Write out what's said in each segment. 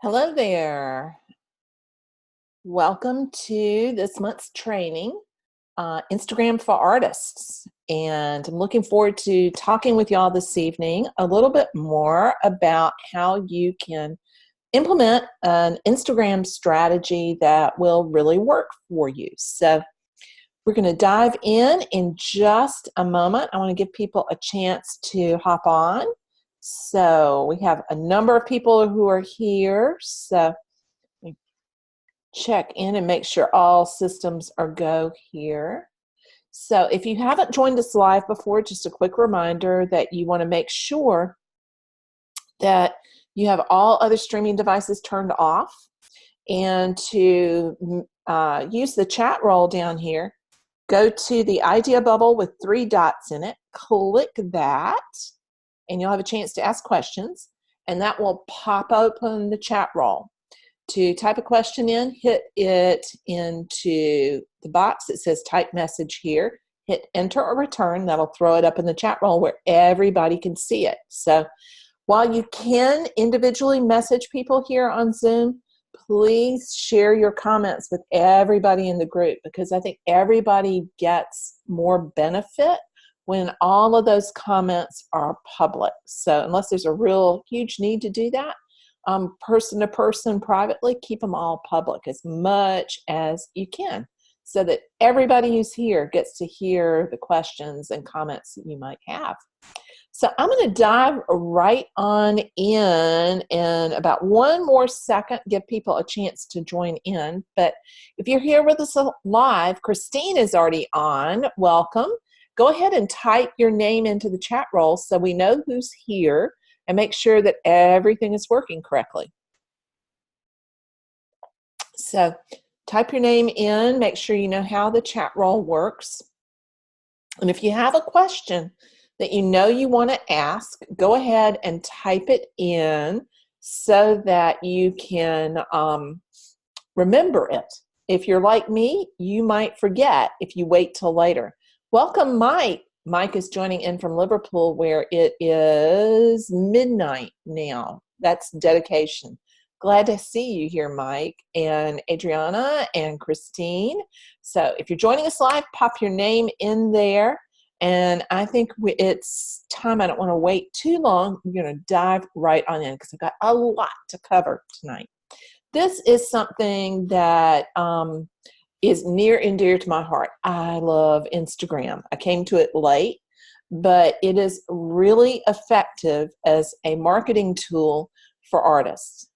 Hello there. Welcome to this month's training, Instagram for Artists. And I'm looking forward to talking with y'all this evening a little bit more about how you can implement an Instagram strategy that will really work for you. So we're going to dive in just a moment. I want to give people a chance to hop on. So we have a number of people who are here. So check in and make sure all systems are go here. So if you haven't joined us live before, just a quick reminder that you want to make sure that you have all other streaming devices turned off, and to use the chat roll down here, go to the idea bubble with 3 dots in it, click that, and you'll have a chance to ask questions, and that will pop open the chat roll. To type a question in, hit it into the box that says type message here, hit enter or return. That'll throw it up in the chat roll where everybody can see it. So while you can individually message people here on Zoom, please share your comments with everybody in the group, because I think everybody gets more benefit when all of those comments are public. So unless there's a real huge need to do that, person to person privately, keep them all public as much as you can, so that everybody who's here gets to hear the questions and comments that you might have. So I'm going to dive right on in about one more second, give people a chance to join in. But if you're here with us live, Christine is already on. Welcome. Go ahead and type your name into the chat roll so we know who's here, and make sure that everything is working correctly. So type your name in, make sure you know how the chat roll works. And if you have a question that you know you want to ask, go ahead and type it in so that you can remember it. If you're like me, you might forget if you wait till later. Welcome, Mike. Mike is joining in from Liverpool, where it is midnight now. That's dedication. Glad to see you here, Mike, and Adriana and Christine. So if you're joining us live, pop your name in there. And I think it's time. I don't want to wait too long. We're going to dive right on in, because I've got a lot to cover tonight. This is something that is near and dear to my heart. I love Instagram. I came to it late, but it is really effective as a marketing tool for artists.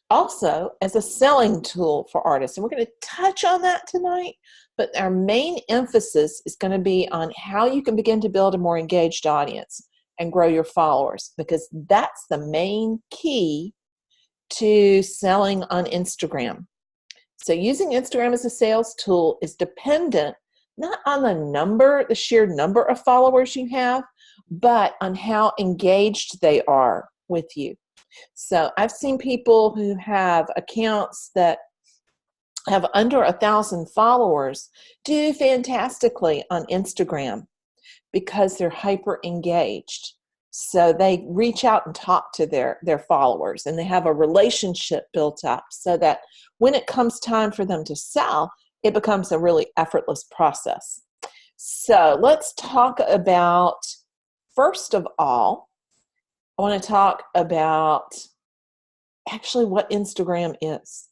Also as a selling tool for artists. And we're going to touch on that tonight, but our main emphasis is going to be on how you can begin to build a more engaged audience and grow your followers, because that's the main key to selling on Instagram. So using Instagram as a sales tool is dependent not on the sheer number of followers you have, but on how engaged they are with you. So I've seen people who have accounts that have under 1,000 followers do fantastically on Instagram because they're hyper engaged. So they reach out and talk to their followers, and they have a relationship built up, so that when it comes time for them to sell, it becomes a really effortless process. So let's talk about, first of all, I want to talk about actually what Instagram is,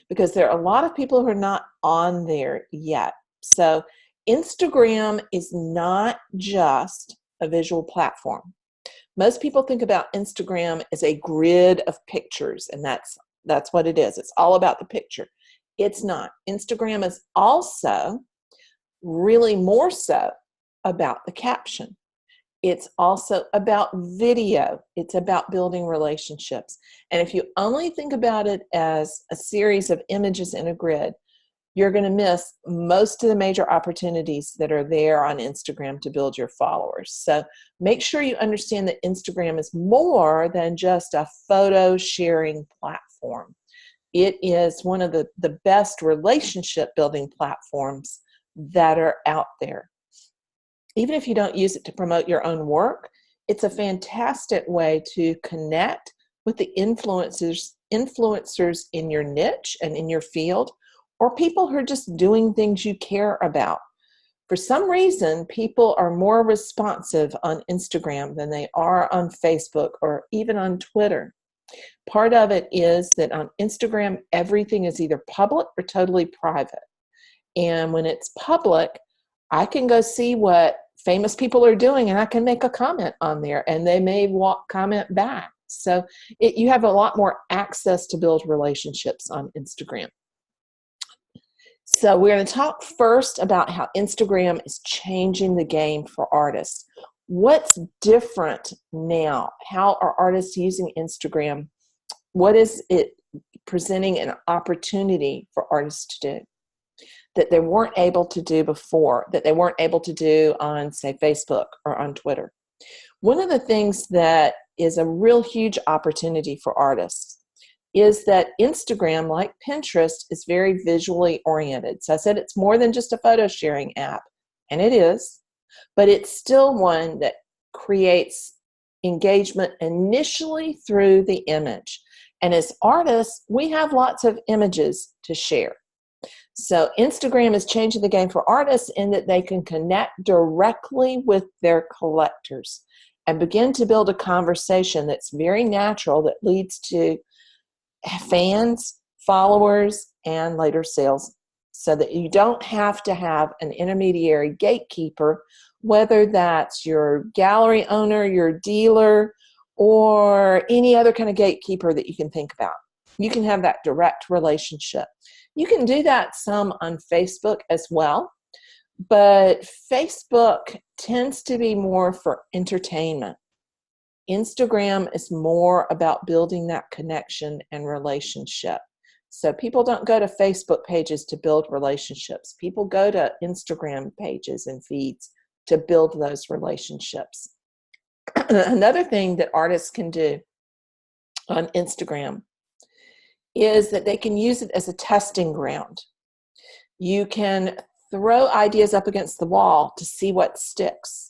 because there are a lot of people who are not on there yet. So Instagram is not just a visual platform. Most people think about Instagram as a grid of pictures, and that's what it is. It's all about the picture. It's not. Instagram is also really more so about the caption. It's also about video. It's about building relationships. And if you only think about it as a series of images in a grid, you're going to miss most of the major opportunities that are there on Instagram to build your followers. So make sure you understand that Instagram is more than just a photo sharing platform. It is one of the best relationship building platforms that are out there. Even if you don't use it to promote your own work, it's a fantastic way to connect with the influencers in your niche and in your field, or people who are just doing things you care about. For some reason, people are more responsive on Instagram than they are on Facebook or even on Twitter. Part of it is that on Instagram, everything is either public or totally private. And when it's public, I can go see what famous people are doing and I can make a comment on there and they may comment back. So you have a lot more access to build relationships on Instagram. So we're going to talk first about how Instagram is changing the game for artists. What's different now? How are artists using Instagram? What is it presenting an opportunity for artists to do that they weren't able to do before, that they weren't able to do on, say, Facebook or on Twitter? One of the things that is a real huge opportunity for artists is that Instagram, like Pinterest, is very visually oriented. So I said it's more than just a photo sharing app, and it is, but it's still one that creates engagement initially through the image. And as artists, we have lots of images to share. So Instagram is changing the game for artists in that they can connect directly with their collectors and begin to build a conversation that's very natural that leads to fans, followers, and later sales, so that you don't have to have an intermediary gatekeeper, whether that's your gallery owner, your dealer, or any other kind of gatekeeper that you can think about. You can have that direct relationship. You can do that some on Facebook as well, but Facebook tends to be more for entertainment. Instagram is more about building that connection and relationship. So people don't go to Facebook pages to build relationships. People go to Instagram pages and feeds to build those relationships. Another thing that artists can do on Instagram is that they can use it as a testing ground. You can throw ideas up against the wall to see what sticks.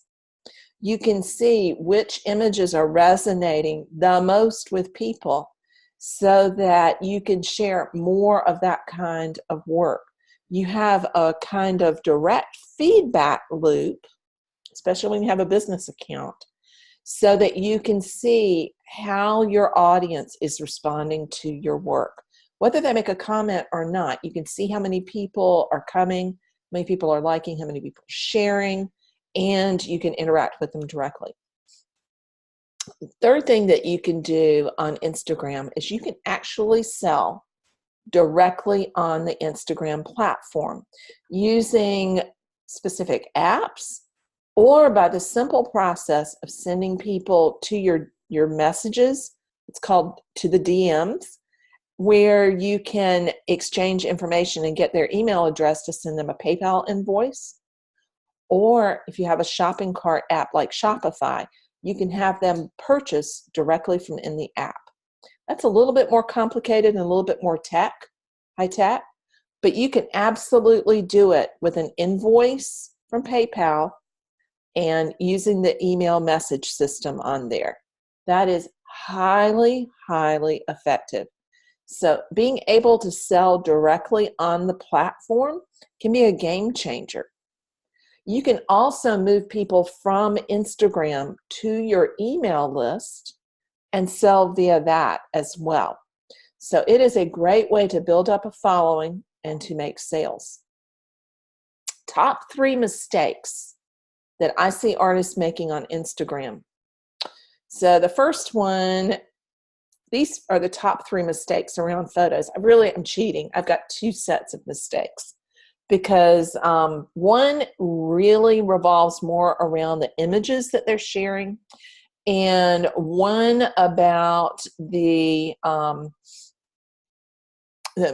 You can see which images are resonating the most with people so that you can share more of that kind of work. You have a kind of direct feedback loop, especially when you have a business account, so that you can see how your audience is responding to your work. Whether they make a comment or not, you can see how many people are coming, how many people are liking, how many people are sharing, and you can interact with them directly. The third thing that you can do on Instagram is you can actually sell directly on the Instagram platform using specific apps or by the simple process of sending people to your messages. It's called to the DMs, where you can exchange information and get their email address to send them a PayPal invoice. Or if you have a shopping cart app like Shopify, you can have them purchase directly from in the app. That's a little bit more complicated and a little bit more high tech, but you can absolutely do it with an invoice from PayPal and using the email message system on there. That is highly, highly effective. So being able to sell directly on the platform can be a game changer. You can also move people from Instagram to your email list and sell via that as well. So it is a great way to build up a following and to make sales. Top 3 mistakes that I see artists making on Instagram. So the first one, these are the top 3 mistakes around photos. I'm cheating. I've got 2 sets of mistakes because one really revolves more around the images that they're sharing, and one about the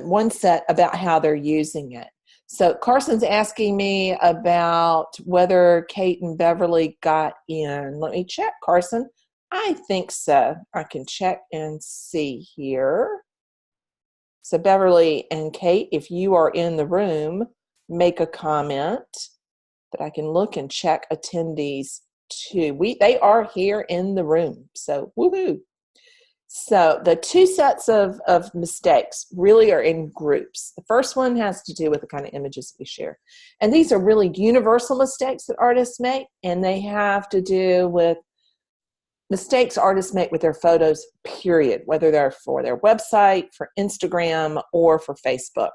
one set about how they're using it. So Carson's asking me about whether Kate and Beverly got in. Let me check, Carson. I think so. I can check and see here. So Beverly and Kate, if you are in the room, make a comment. But I can look and check attendees too. They are here in the room. So woohoo. So the two sets of mistakes really are in groups. The first one has to do with the kind of images we share. And these are really universal mistakes that artists make, and they have to do with mistakes artists make with their photos, period, whether they're for their website, for Instagram, or for Facebook.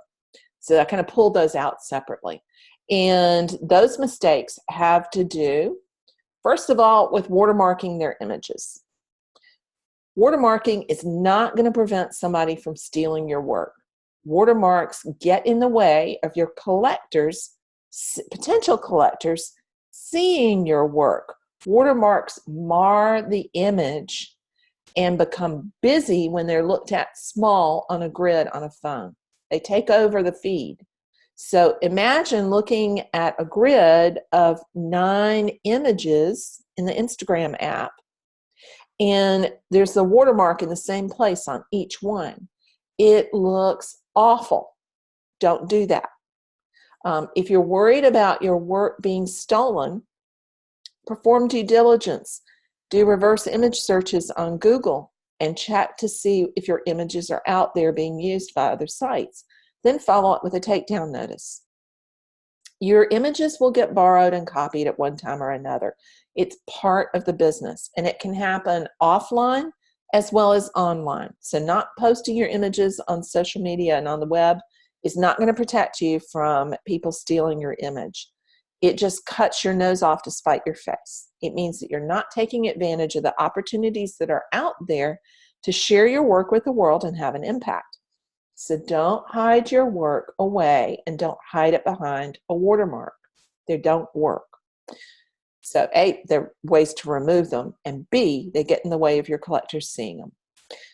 So I kind of pulled those out separately. And those mistakes have to do, first of all, with watermarking their images. Watermarking is not going to prevent somebody from stealing your work. Watermarks get in the way of your collectors, potential collectors, seeing your work. Watermarks mar the image and become busy when they're looked at small on a grid on a phone. They take over the feed. So imagine looking at a grid of 9 images in the Instagram app, and there's the watermark in the same place on each one. It looks awful. Don't do that. If you're worried about your work being stolen, perform due diligence. Do reverse image searches on Google and check to see if your images are out there being used by other sites. Then follow up with a takedown notice. Your images will get borrowed and copied at one time or another. It's part of the business, and it can happen offline as well as online. So not posting your images on social media and on the web is not going to protect you from people stealing your image. It just cuts your nose off to spite your face. It means that you're not taking advantage of the opportunities that are out there to share your work with the world and have an impact. So don't hide your work away, and don't hide it behind a watermark. They don't work. So A, there are ways to remove them, and B, they get in the way of your collectors seeing them.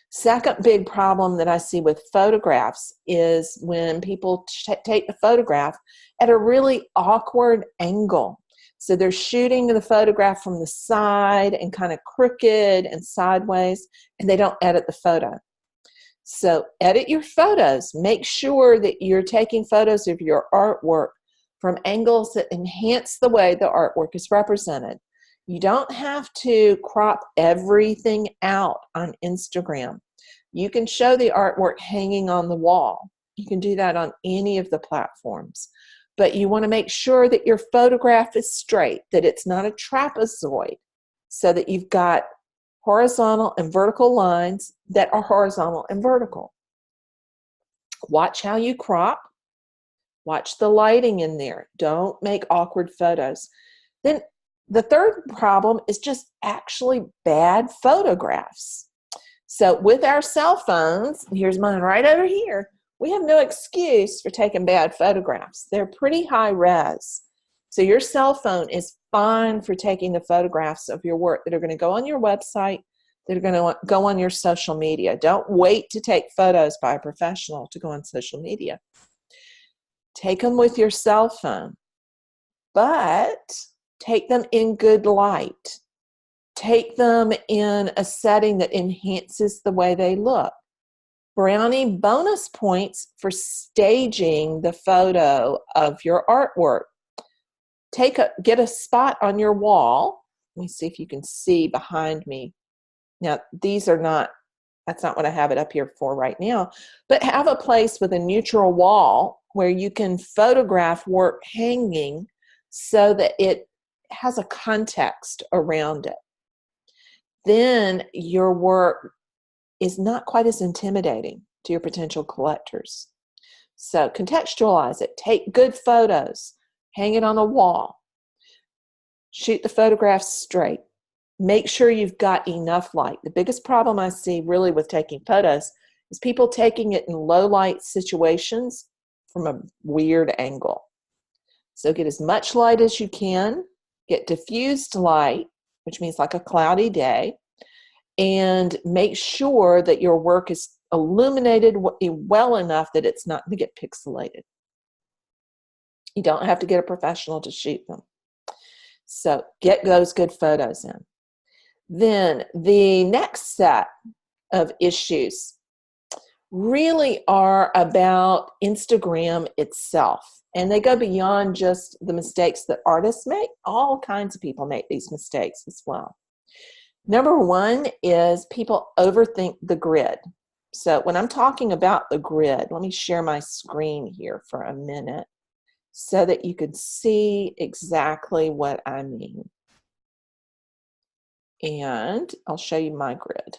Second big problem that I see with photographs is when people take the photograph at a really awkward angle. So they're shooting the photograph from the side and kind of crooked and sideways, and they don't edit the photo. So edit your photos. Make sure that you're taking photos of your artwork from angles that enhance the way the artwork is represented. You don't have to crop everything out on Instagram. You can show the artwork hanging on the wall. You can do that on any of the platforms. But you want to make sure that your photograph is straight, that it's not a trapezoid, so that you've got horizontal and vertical lines that are horizontal and vertical. Watch how you crop. Watch the lighting in there. Don't make awkward photos. Then the third problem is just actually bad photographs. So with our cell phones, here's mine right over here, we have no excuse for taking bad photographs. They're pretty high res. So your cell phone is fine for taking the photographs of your work that are going to go on your website, that are going to go on your social media. Don't wait to take photos by a professional to go on social media. Take them with your cell phone, but take them in good light. Take them in a setting that enhances the way they look. Brownie bonus points for staging the photo of your artwork. Get a spot on your wall. Let me see if you can see behind me. Now, that's not what I have it up here for right now, but have a place with a neutral wall where you can photograph work hanging so that it has a context around it. Then your work is not quite as intimidating to your potential collectors. So contextualize it. Take good photos. Hang it on a wall. Shoot the photographs straight. Make sure you've got enough light. The biggest problem I see really with taking photos is people taking it in low light situations from a weird angle. So get as much light as you can. Get diffused light, which means like a cloudy day, and make sure that your work is illuminated well enough that it's not going to get pixelated. You don't have to get a professional to shoot them. So get those good photos in. Then the next set of issues really are about Instagram itself. And they go beyond just the mistakes that artists make. All kinds of people make these mistakes as well. Number one is people overthink the grid. So when I'm talking about the grid, let me share my screen here for a minute so that you can see exactly what I mean. And I'll show you my grid.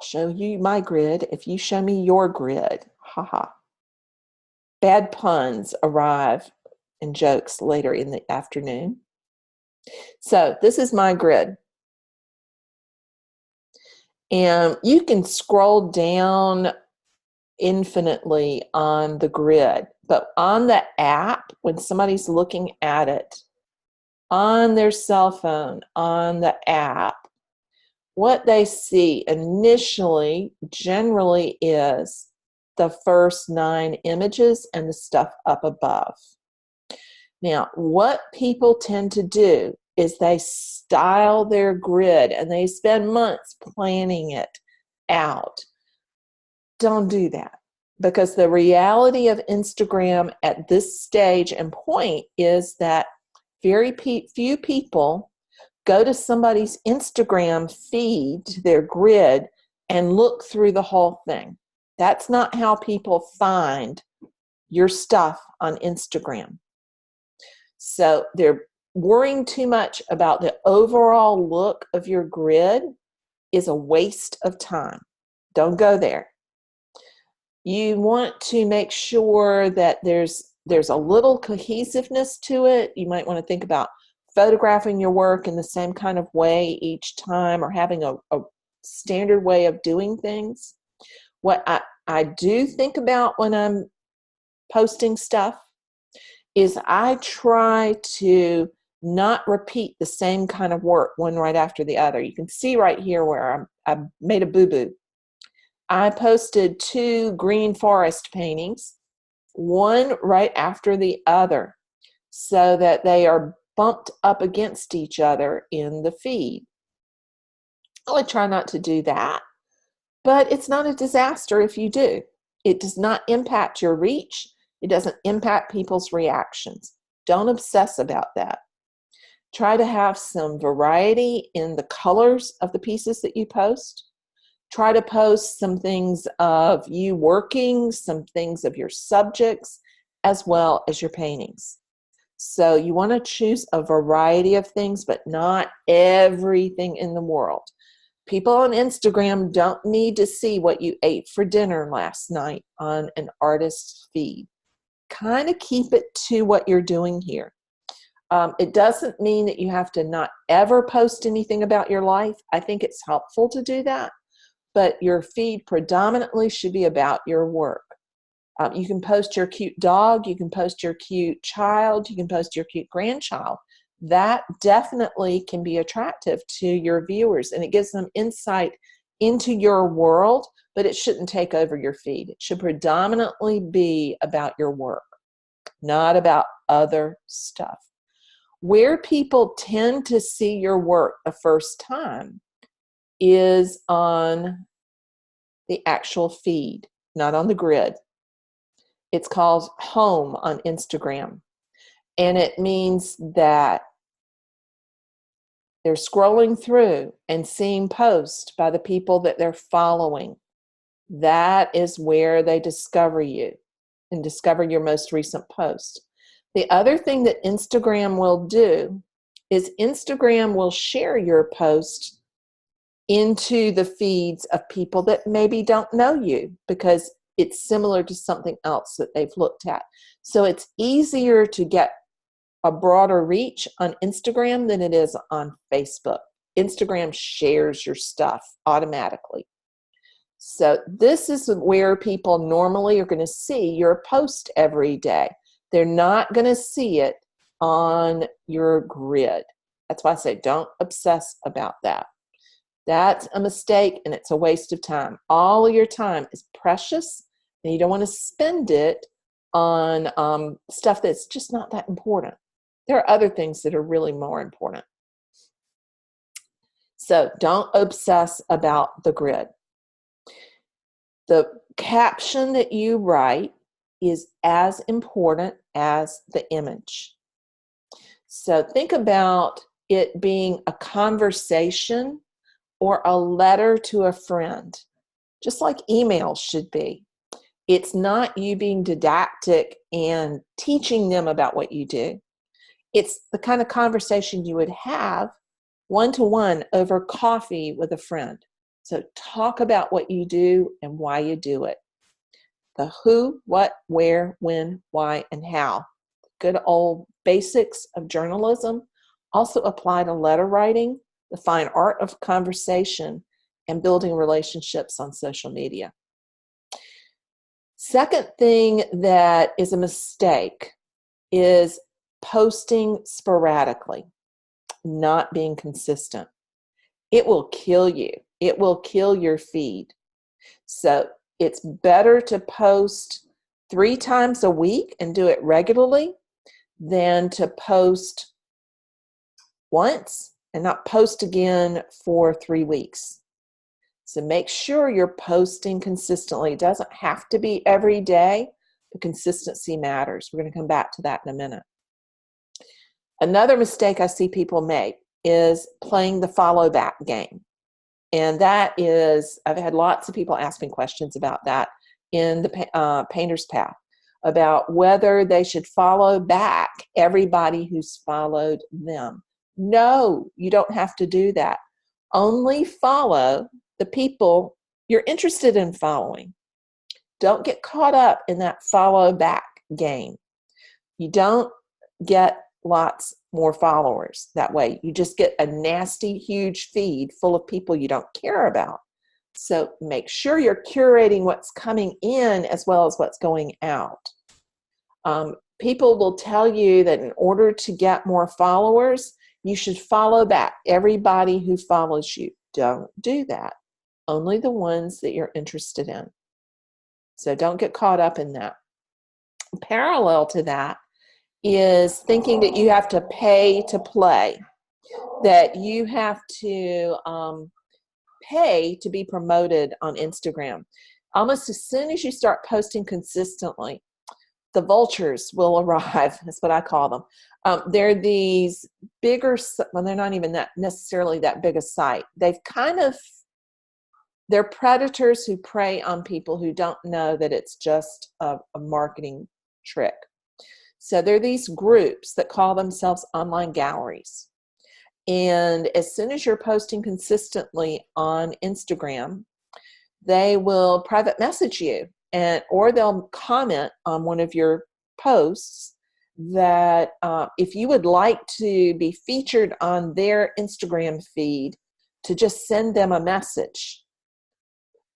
I'll show you my grid if you show me your grid. Haha. Bad puns arrive and jokes later in the afternoon. So this is my grid. And you can scroll down infinitely on the grid, but on the app, when somebody's looking at it on their cell phone, on the app, what they see initially generally is the first 9 images and the stuff up above. Now, what people tend to do is they style their grid and they spend months planning it out. Don't do that, because the reality of Instagram at this stage and point is that very few people go to somebody's Instagram feed, their grid, and look through the whole thing. That's not how people find your stuff on Instagram. So they're worrying too much about the overall look of your grid is a waste of time. Don't go there. You want to make sure that there's a little cohesiveness to it. You might want to think about photographing your work in the same kind of way each time, or having a standard way of doing things. What I do think about when I'm posting stuff is I try to not repeat the same kind of work one right after the other. You can see right here where I made a boo-boo. I posted 2 green forest paintings, one right after the other, so that they are bumped up against each other in the feed. I would try not to do that, but it's not a disaster if you do. It does not impact your reach. It doesn't impact people's reactions. Don't obsess about that. Try to have some variety in the colors of the pieces that you post. Try to post some things of you working, some things of your subjects, as well as your paintings. So you want to choose a variety of things, but not everything in the world. People on Instagram don't need to see what you ate for dinner last night on an artist's feed. Kind of keep it to what you're doing here. It doesn't mean that you have to not ever post anything about your life. I think it's helpful to do that, but your feed predominantly should be about your work. You can post your cute dog, you can post your cute child, you can post your cute grandchild. That definitely can be attractive to your viewers, and it gives them insight into your world, but it shouldn't take over your feed. It should predominantly be about your work, not about other stuff. Where people tend to see your work the first time is on the actual feed, not on the grid. It's called home on Instagram. And it means that they're scrolling through and seeing posts by the people that they're following. That is where they discover you and discover your most recent post. The other thing that Instagram will do is Instagram will share your post into the feeds of people that maybe don't know you, because it's similar to something else that they've looked at. So it's easier to get a broader reach on Instagram than it is on Facebook. Instagram shares your stuff automatically. So this is where people normally are going to see your post every day. They're not going to see it on your grid. That's why I say don't obsess about that. That's a mistake, and it's a waste of time. All of your time is precious, and you don't want to spend it on stuff that's just not that important. There are other things that are really more important. So don't obsess about the grid. The caption that you write is as important as the image. So think about it being a conversation or a letter to a friend, just like emails should be. It's not you being didactic and teaching them about what you do. It's the kind of conversation you would have one-to-one over coffee with a friend. So talk about what you do and why you do it. The who, what, where, when, why, and how. Good old basics of journalism also apply to letter writing, the fine art of conversation, and building relationships on social media. Second thing that is a mistake is posting sporadically, not being consistent. It will kill you. It will kill your feed. So it's better to post 3 times a week and do it regularly than to post once and not post again for 3 weeks. So make sure you're posting consistently. It doesn't have to be every day, but consistency matters. We're going to come back to that in a minute. Another mistake I see people make is playing the follow back game. And that is, I've had lots of people ask me questions about that in the Painter's Path, about whether they should follow back everybody who's followed them. No, you don't have to do that. Only follow the people you're interested in following. Don't get caught up in that follow back game. You don't get lots more followers that way. You just get a nasty, huge feed full of people you don't care about. So make sure you're curating what's coming in as well as what's going out. People will tell you that in order to get more followers, you should follow back everybody who follows you. Don't do that. Only the ones that you're interested in. So don't get caught up in that. Parallel to that is thinking that you have to pay to play, that you have to pay to be promoted on Instagram. Almost as soon as you start posting consistently, the vultures will arrive. That's what I call them. They're these bigger, well, they're not even that necessarily that big a site. They're predators who prey on people who don't know that it's just a marketing trick. So they're these groups that call themselves online galleries. And as soon as you're posting consistently on Instagram, they will private message you, or they'll comment on one of your posts that if you would like to be featured on their Instagram feed, to just send them a message.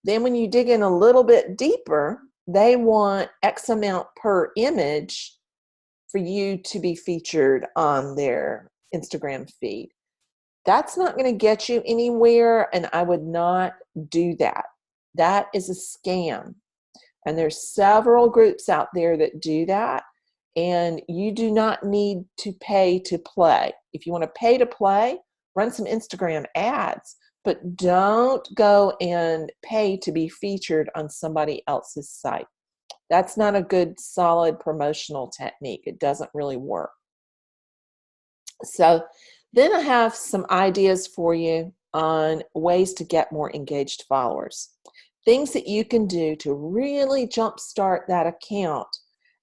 Then when you dig in a little bit deeper, they want X amount per image for you to be featured on their Instagram feed. That's not going to get you anywhere, and I would not do that. That is a scam. And there's several groups out there that do that, and you do not need to pay to play. If you want to pay to play, run some Instagram ads, but don't go and pay to be featured on somebody else's site. That's not a good, solid promotional technique. It doesn't really work. So then I have some ideas for you on ways to get more engaged followers. Things that you can do to really jumpstart that account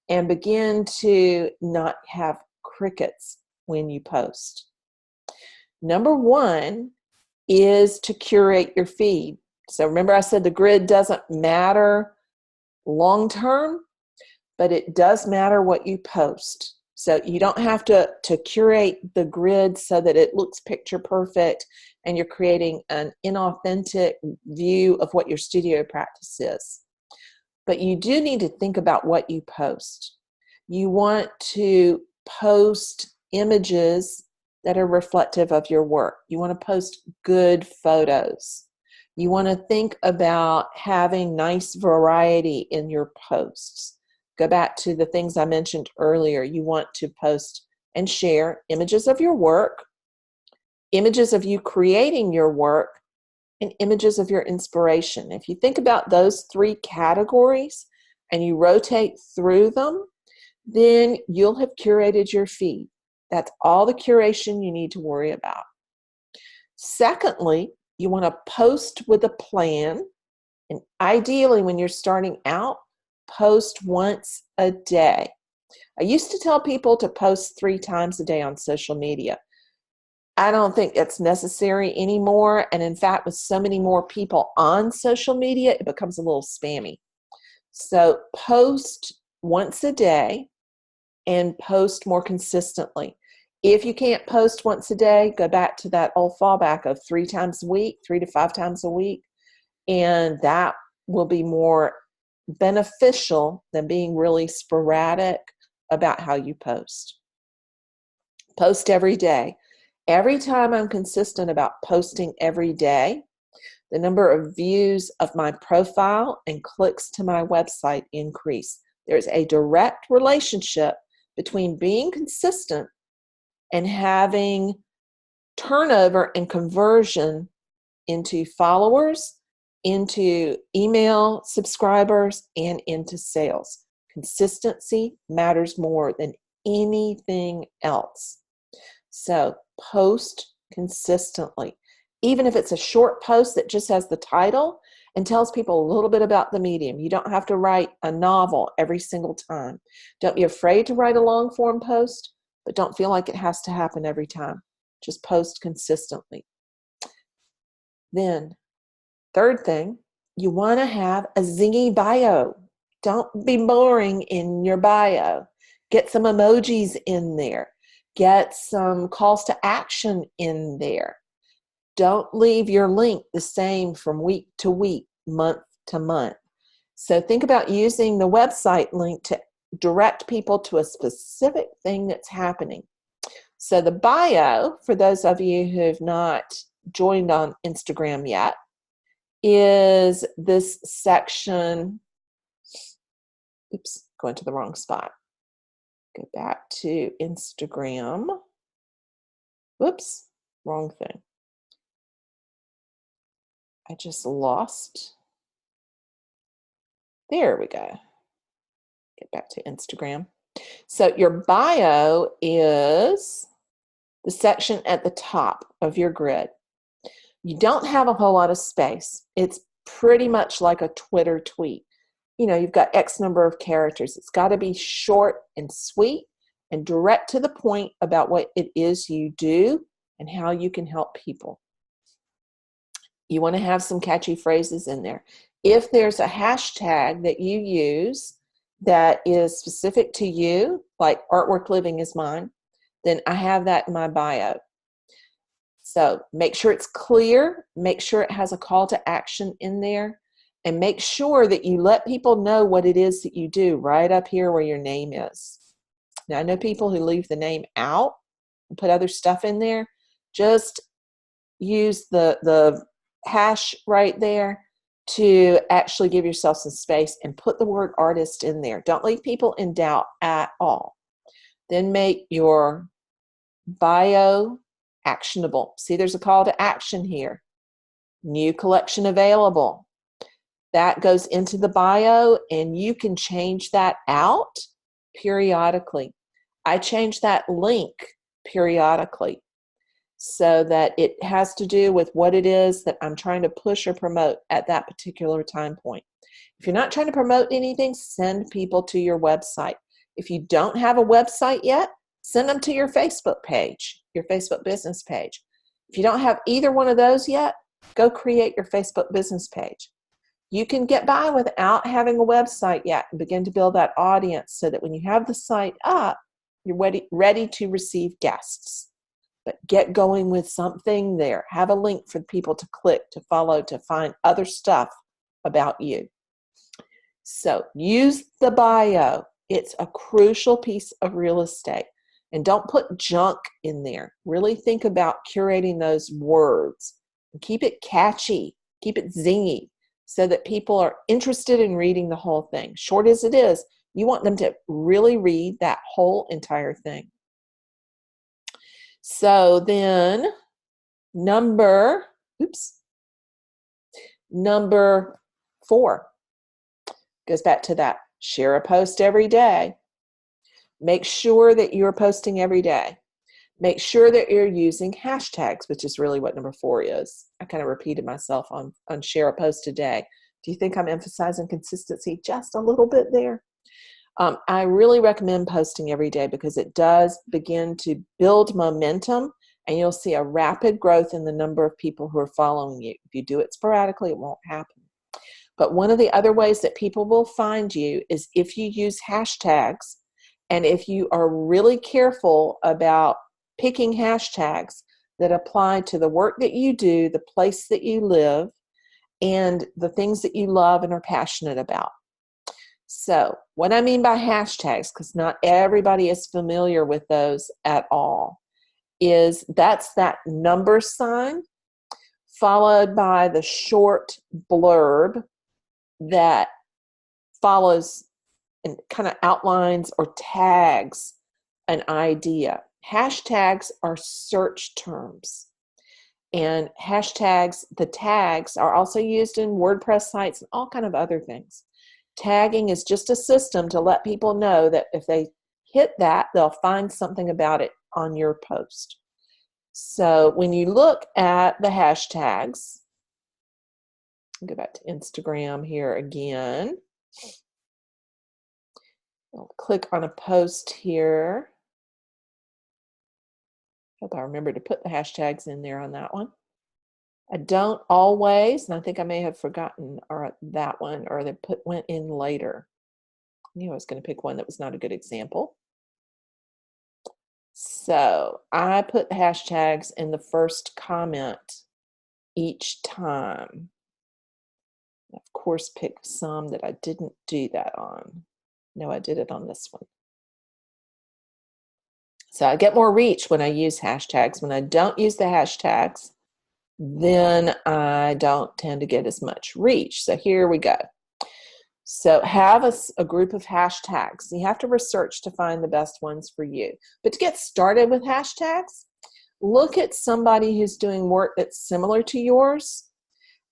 and begin to not have crickets when you post. Number one is to curate your feed. So remember I said the grid doesn't matter long term, but it does matter what you post. So you don't have to curate the grid so that it looks picture perfect and you're creating an inauthentic view of what your studio practice is. But you do need to think about what you post. You want to post images that are reflective of your work. You want to post good photos. You want to think about having nice variety in your posts. Go back to the things I mentioned earlier. You want to post and share images of your work, images of you creating your work, and images of your inspiration. If you think about those 3 categories and you rotate through them, then you'll have curated your feed. That's all the curation you need to worry about. Secondly, you want to post with a plan. And ideally, when you're starting out, post once a day. I used to tell people to post 3 times a day on social media. I don't think it's necessary anymore. And in fact, with so many more people on social media, it becomes a little spammy. So post once a day and post more consistently. If you can't post once a day, go back to that old fallback of 3 times a week, 3 to 5 times a week. And that will be more beneficial than being really sporadic about how you post. Post every day. Every time I'm consistent about posting every day, the number of views of my profile and clicks to my website increase. There's a direct relationship between being consistent and having turnover and conversion into followers, into email subscribers, and into sales. Consistency matters more than anything else. So post consistently. Even if it's a short post that just has the title and tells people a little bit about the medium. You don't have to write a novel every single time. Don't be afraid to write a long form post, but don't feel like it has to happen every time. Just post consistently. Then, third thing, you want to have a Zingy Bio. Don't be boring in your bio. Get some emojis in there. Get some calls to action in there. Don't leave your link the same from week to week, month to month. So think about using the website link to direct people to a specific thing that's happening. So the bio, for those of you who have not joined on Instagram yet, is this section. Oops, going to the wrong spot. Go back to Instagram. Whoops, wrong thing. I just lost. There we go. Get back to Instagram. So your bio is the section at the top of your grid. You don't have a whole lot of space. It's pretty much like a Twitter tweet. You know, you've got X number of characters. It's got to be short and sweet and direct to the point about what it is you do and how you can help people. You want to have some catchy phrases in there. If there's a hashtag that you use that is specific to you, like artwork living is mine, then I have that in my bio. So make sure it's clear, make sure it has a call to action in there, and make sure that you let people know what it is that you do right up here where your name is. Now, I know people who leave the name out and put other stuff in there. Just use the hash right there to actually give yourself some space and put the word artist in there. Don't leave people in doubt at all. Then make your bio actionable. See, there's a call to action here. New collection available. That goes into the bio, and you can change that out periodically. I change that link periodically so that it has to do with what it is that I'm trying to push or promote at that particular time point. If you're not trying to promote anything, send people to your website. If you don't have a website yet, send them to your Facebook page, your Facebook business page. If you don't have either one of those yet, go create your Facebook business page. You can get by without having a website yet and begin to build that audience so that when you have the site up, you're ready to receive guests. But get going with something there. Have a link for people to click, to follow, to find other stuff about you. So use the bio. It's a crucial piece of real estate. And don't put junk in there. Really think about curating those words. And keep it catchy. Keep it zingy so that people are interested in reading the whole thing. Short as it is, you want them to really read that whole entire thing. So then number 4 goes back to that. Share a post every day. Make sure that you're posting every day. Make sure that you're using hashtags, which is really what number 4 is. I kind of repeated myself on share a post today. Do you think I'm emphasizing consistency just a little bit there? I really recommend posting every day because it does begin to build momentum, and you'll see a rapid growth in the number of people who are following you. If you do it sporadically, it won't happen. But one of the other ways that people will find you is if you use hashtags, and if you are really careful about picking hashtags that apply to the work that you do, the place that you live, and the things that you love and are passionate about. So what I mean by hashtags, because not everybody is familiar with those at all, is that's that number sign followed by the short blurb that follows and kind of outlines or tags an idea. Hashtags are search terms. And hashtags, the tags, are also used in WordPress sites and all kind of other things. Tagging is just a system to let people know that if they hit that, they'll find something about it on your post. So when you look at the hashtags, I'll go back to Instagram here again. I'll click on a post here. Hope I remember to put the hashtags in there on that one. I don't always, and I think I may have forgotten that one, or they went in later. I knew I was going to pick one that was not a good example. So I put the hashtags in the first comment each time. Of course, pick some that I didn't do that on. No, I did it on this one. So I get more reach when I use hashtags. When I don't use the hashtags, then I don't tend to get as much reach. So here we go. So have a group of hashtags. You have to research to find the best ones for you. But to get started with hashtags, look at somebody who's doing work that's similar to yours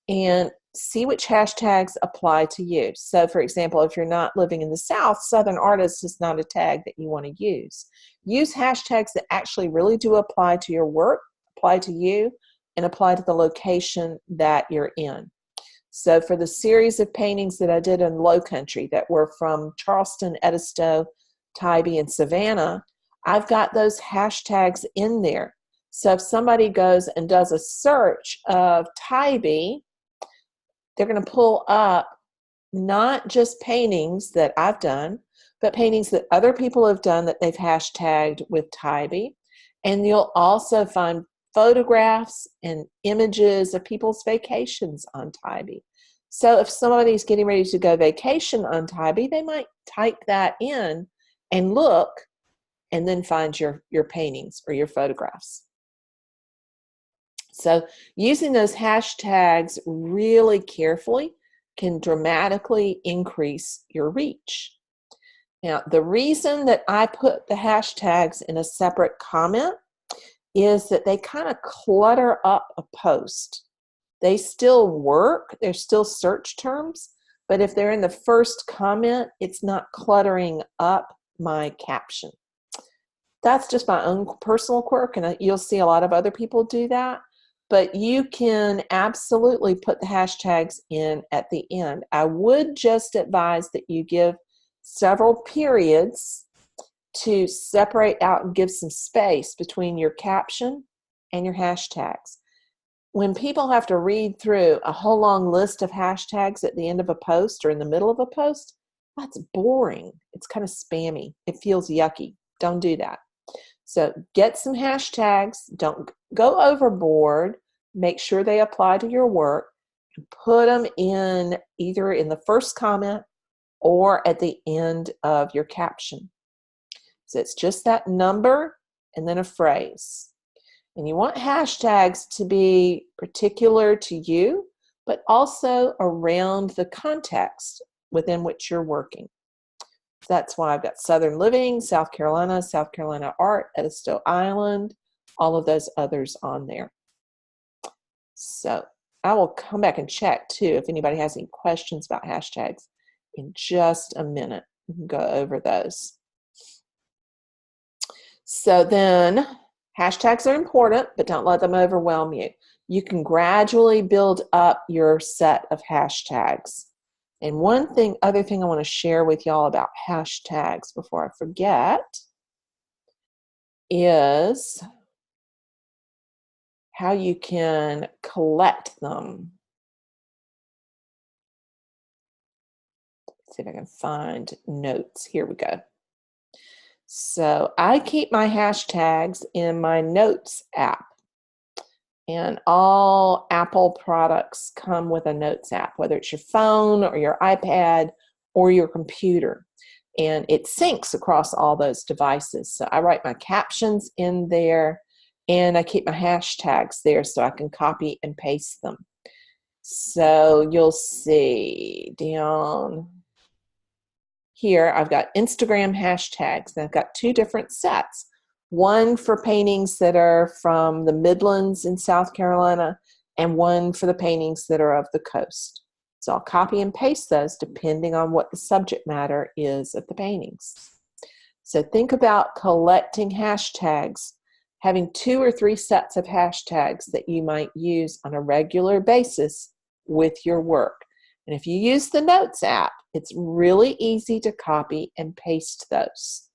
and see which hashtags apply to you. So for example, if you're not living in the South, Southern artist is not a tag that you want to use. Use hashtags that actually really do apply to your work, apply to you, and apply to the location that you're in. So for the series of paintings that I did in Low Country that were from Charleston, Edisto, Tybee, and Savannah, I've got those hashtags in there. So if somebody goes and does a search of Tybee, they're going to pull up not just paintings that I've done, but paintings that other people have done that they've hashtagged with Tybee. And you'll also find photographs and images of people's vacations on Tybee. So if somebody's getting ready to go vacation on Tybee, they might type that in and look and then find your paintings or your photographs. So using those hashtags really carefully can dramatically increase your reach. Now, the reason that I put the hashtags in a separate comment is that they kind of clutter up a post. They still work, they're still search terms, but if they're in the first comment, it's not cluttering up my caption. That's just my own personal quirk, and you'll see a lot of other people do that. But you can absolutely put the hashtags in at the end. I would just advise that you give several periods to separate out and give some space between your caption and your hashtags. When people have to read through a whole long list of hashtags at the end of a post or in the middle of a post, that's boring. It's kind of spammy. It feels yucky. Don't do that. So get some hashtags. Don't go overboard. Make sure they apply to your work and put them in either in the first comment or at the end of your caption. So it's just that number and then a phrase. And you want hashtags to be particular to you, but also around the context within which you're working. That's why I've got Southern Living, South Carolina Art, Edisto Island, all of those others on there. So I will come back and check too if anybody has any questions about hashtags in just a minute. We can go over those. So then Hashtags are important, but don't let them overwhelm you. You can gradually build up your set of hashtags. And other thing I want to share with y'all about hashtags before I forget is how you can collect them. Let's see if I can find notes. Here we go. So I keep my hashtags in my Notes app. And all Apple products come with a Notes app, whether it's your phone or your iPad or your computer. And it syncs across all those devices. So I write my captions in there, and I keep my hashtags there so I can copy and paste them. So you'll see down here, I've got Instagram hashtags, and I've got two different sets. One for paintings that are from the Midlands in South Carolina, and one for the paintings that are of the coast. So I'll copy and paste those depending on what the subject matter is of the paintings. So think about collecting hashtags, having 2 or 3 sets of hashtags that you might use on a regular basis with your work. And if you use the Notes app, it's really easy to copy and paste those.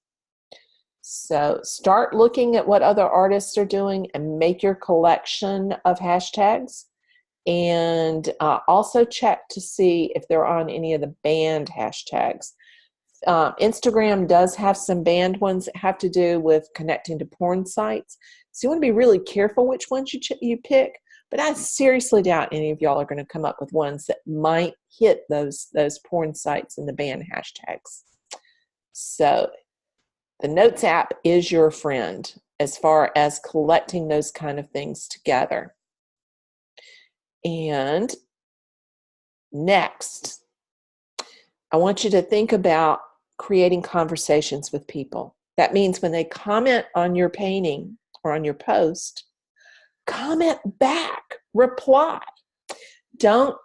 So start looking at what other artists are doing and make your collection of hashtags. And also check to see if they're on any of the banned hashtags. Instagram does have some banned ones that have to do with connecting to porn sites. So you want to be really careful which ones you pick. But I seriously doubt any of y'all are going to come up with ones that might hit those porn sites and the banned hashtags. So the Notes app is your friend as far as collecting those kind of things together. And next, I want you to think about creating conversations with people. That means when they comment on your painting or on your post, comment back, reply. Don't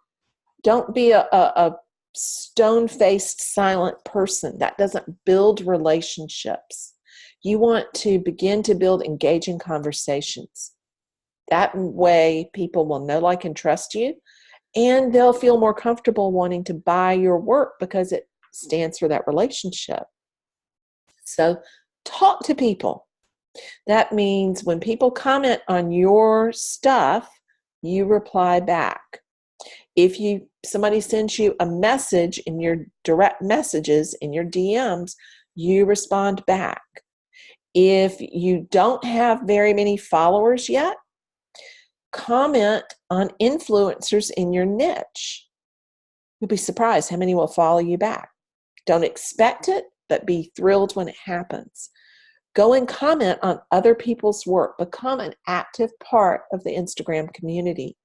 be a stone-faced silent person. That doesn't build relationships. You want to begin to build engaging conversations. That way people will know, like, and trust you, and they'll feel more comfortable wanting to buy your work because it stands for that relationship. So talk to people. That means when people comment on your stuff, you reply back. If somebody sends you a message in your direct messages, in your DMs, you respond back. If you don't have very many followers yet, comment on influencers in your niche. You'll be surprised how many will follow you back. Don't expect it, but be thrilled when it happens. Go and comment on other people's work. Become an active part of the Instagram community.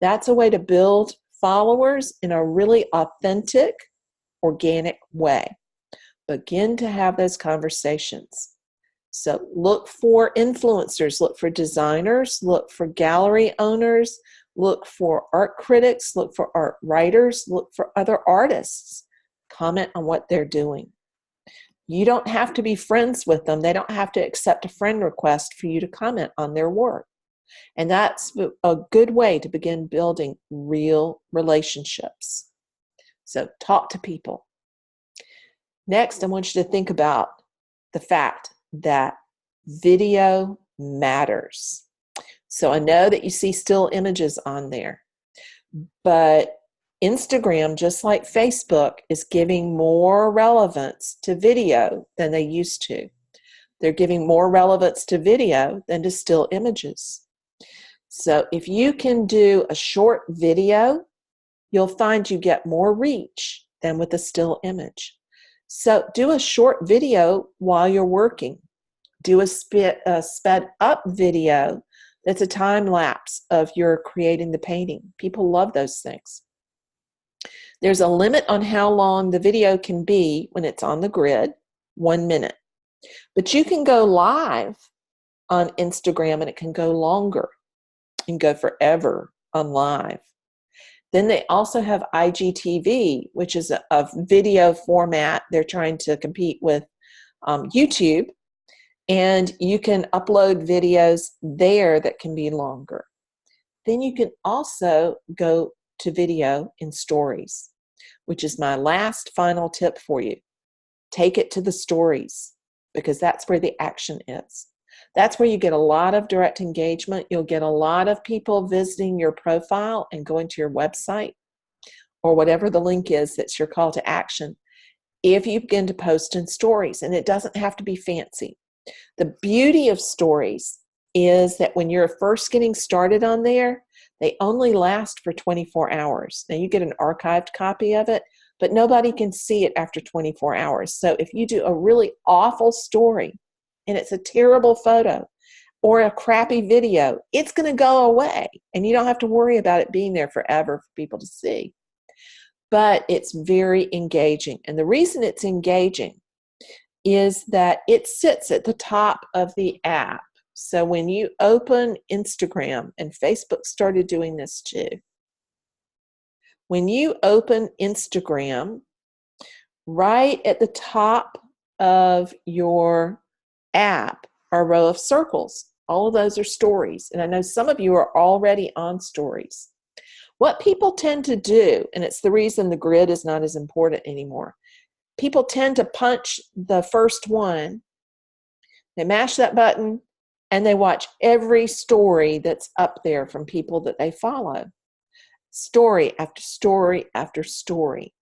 That's a way to build followers in a really authentic, organic way. Begin to have those conversations. So look for influencers, look for designers, look for gallery owners, look for art critics, look for art writers, look for other artists. Comment on what they're doing. You don't have to be friends with them. They don't have to accept a friend request for you to comment on their work. And that's a good way to begin building real relationships. So talk to people. Next, I want you to think about the fact that video matters. So I know that you see still images on there, but Instagram, just like Facebook, is giving more relevance to video than they used to. They're giving more relevance to video than to still images. So if you can do a short video, you'll find you get more reach than with a still image. So do a short video while you're working. Do a sped up video that's a time lapse of your creating the painting. People love those things. There's a limit on how long the video can be when it's on the grid, 1 minute. But you can go live on Instagram and it can go longer and go forever on live. Then they also have IGTV, which is a video format. They're trying to compete with YouTube. And you can upload videos there that can be longer. Then you can also go to video in stories, which is my last final tip for you. Take it to the stories, because that's where the action is. That's where you get a lot of direct engagement. You'll get a lot of people visiting your profile and going to your website or whatever the link is that's your call to action if you begin to post in stories. And it doesn't have to be fancy. The beauty of stories is that when you're first getting started on there, they only last for 24 hours. Now you get an archived copy of it, but nobody can see it after 24 hours. So if you do a really awful story and it's a terrible photo or a crappy video, it's going to go away and you don't have to worry about it being there forever for people to see. But it's very engaging. And the reason it's engaging is that it sits at the top of the app. So when you open Instagram, and Facebook started doing this too, when you open Instagram, right at the top of your app are a row of circles. All of those are stories. And I know some of you are already on stories. What people tend to do, and it's the reason the grid is not as important anymore, people tend to punch the first one, they mash that button, and they watch every story that's up there from people that they follow. Story after story after story.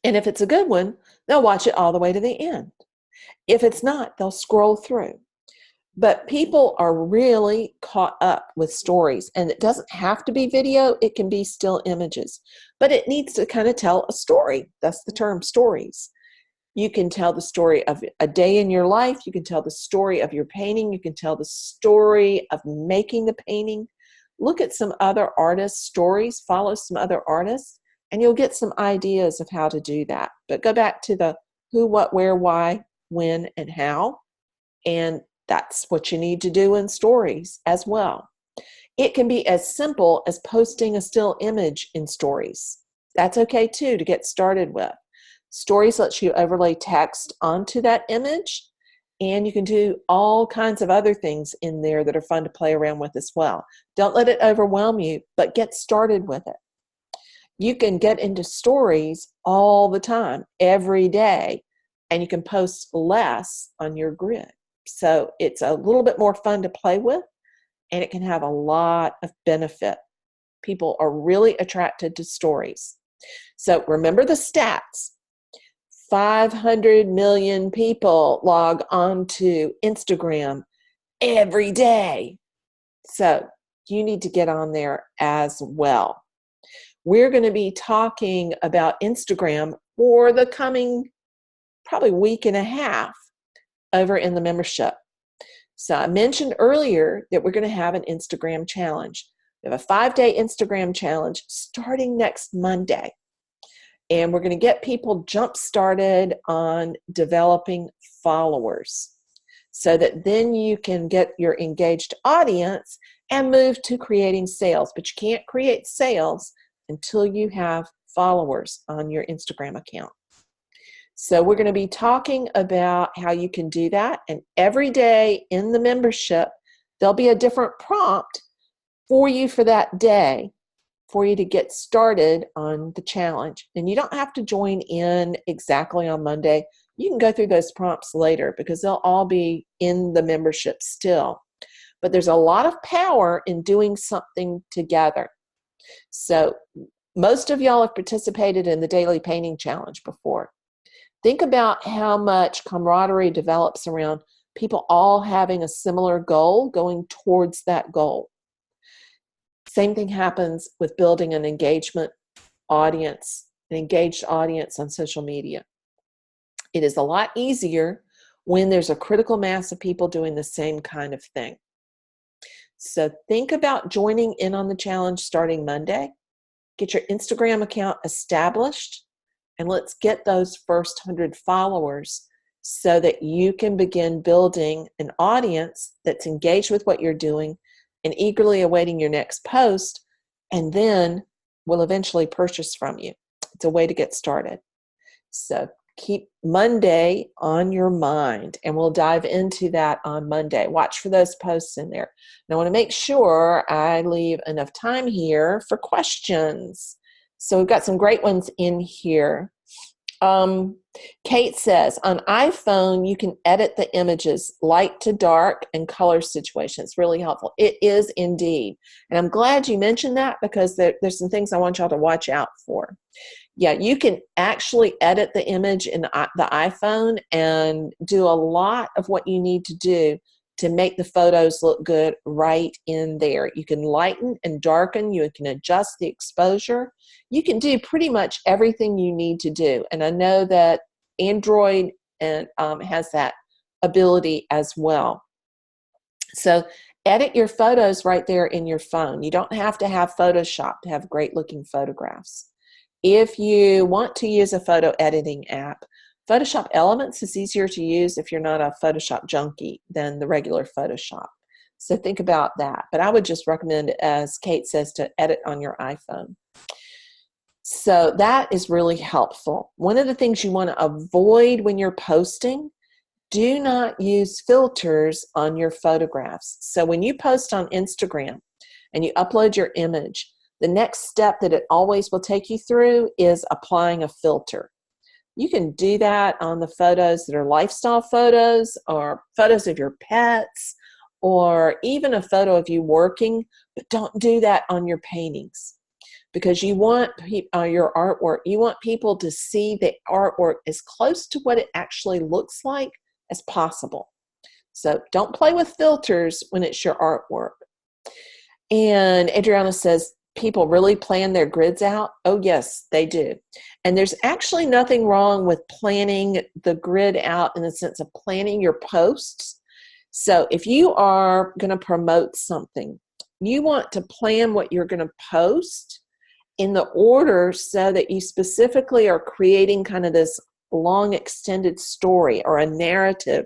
And if it's a good one, they'll watch it all the way to the end. If it's not, they'll scroll through. But people are really caught up with stories, and it doesn't have to be video. It can be still images, but it needs to kind of tell a story. That's the term, stories. You can tell the story of a day in your life. You can tell the story of your painting. You can tell the story of making the painting. Look at some other artists' stories, follow some other artists, and you'll get some ideas of how to do that. But go back to the who, what, where, why, when, and how, and that's what you need to do in stories as well. It can be as simple as posting a still image in stories. That's okay too to get started with. Stories lets you overlay text onto that image, and you can do all kinds of other things in there that are fun to play around with as well. Don't let it overwhelm you, but get started with it. You can get into stories all the time, every day, and you can post less on your grid. So it's a little bit more fun to play with, and it can have a lot of benefit. People are really attracted to stories. So remember the stats. 500 million people log on to Instagram every day. So you need to get on there as well. We're going to be talking about Instagram for the coming probably week and a half over in the membership. So I mentioned earlier that we're going to have an Instagram challenge. We have a 5-day Instagram challenge starting next Monday. And we're going to get people jump started on developing followers so that then you can get your engaged audience and move to creating sales. But you can't create sales until you have followers on your Instagram account. So we're going to be talking about how you can do that. And every day in the membership, there'll be a different prompt for you for that day for you to get started on the challenge. And you don't have to join in exactly on Monday. You can go through those prompts later because they'll all be in the membership still. But there's a lot of power in doing something together. So most of y'all have participated in the Daily Painting Challenge before. Think about how much camaraderie develops around people all having a similar goal, going towards that goal. Same thing happens with building an engagement audience, an engaged audience on social media. It is a lot easier when there's a critical mass of people doing the same kind of thing. So think about joining in on the challenge starting Monday. Get your Instagram account established. And let's get those first 100 followers so that you can begin building an audience that's engaged with what you're doing and eagerly awaiting your next post, and then will eventually purchase from you. It's a way to get started. So keep Monday on your mind, and we'll dive into that on Monday. Watch for those posts in there. And I want to make sure I leave enough time here for questions. So we've got some great ones in here. Kate says, on iPhone, you can edit the images light to dark and color situation. It's really helpful. It is indeed. And I'm glad you mentioned that, because there's some things I want y'all to watch out for. Yeah, you can actually edit the image in the iPhone and do a lot of what you need to do to make the photos look good right in there. You can lighten and darken. You can adjust the exposure. You can do pretty much everything you need to do. And I know that Android has that ability as well. So edit your photos right there in your phone. You don't have to have Photoshop to have great looking photographs. If you want to use a photo editing app, Photoshop Elements is easier to use if you're not a Photoshop junkie than the regular Photoshop. So think about that. But I would just recommend, as Kate says, to edit on your iPhone. So that is really helpful. One of the things you want to avoid when you're posting, do not use filters on your photographs. So when you post on Instagram and you upload your image, the next step that it always will take you through is applying a filter. You can do that on the photos that are lifestyle photos, or photos of your pets, or even a photo of you working, but don't do that on your paintings, because you want your artwork, you want people to see the artwork as close to what it actually looks like as possible. So don't play with filters when it's your artwork. And Adriana says, people really plan their grids out? Oh, yes, they do. And there's actually nothing wrong with planning the grid out in the sense of planning your posts. So if you are going to promote something, you want to plan what you're going to post in the order so that you specifically are creating kind of this long extended story or a narrative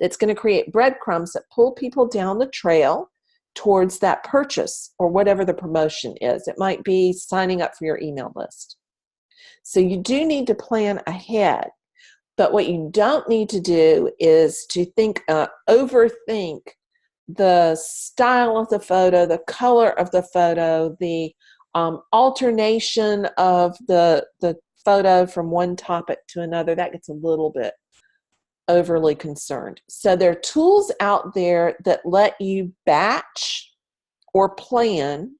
that's going to create breadcrumbs that pull people down the trail towards that purchase or whatever the promotion is. It might be signing up for your email list. So you do need to plan ahead. But what you don't need to do is to overthink the style of the photo, the color of the photo, the alternation of the photo from one topic to another. That gets a little bit overly concerned. So there are tools out there that let you batch or plan,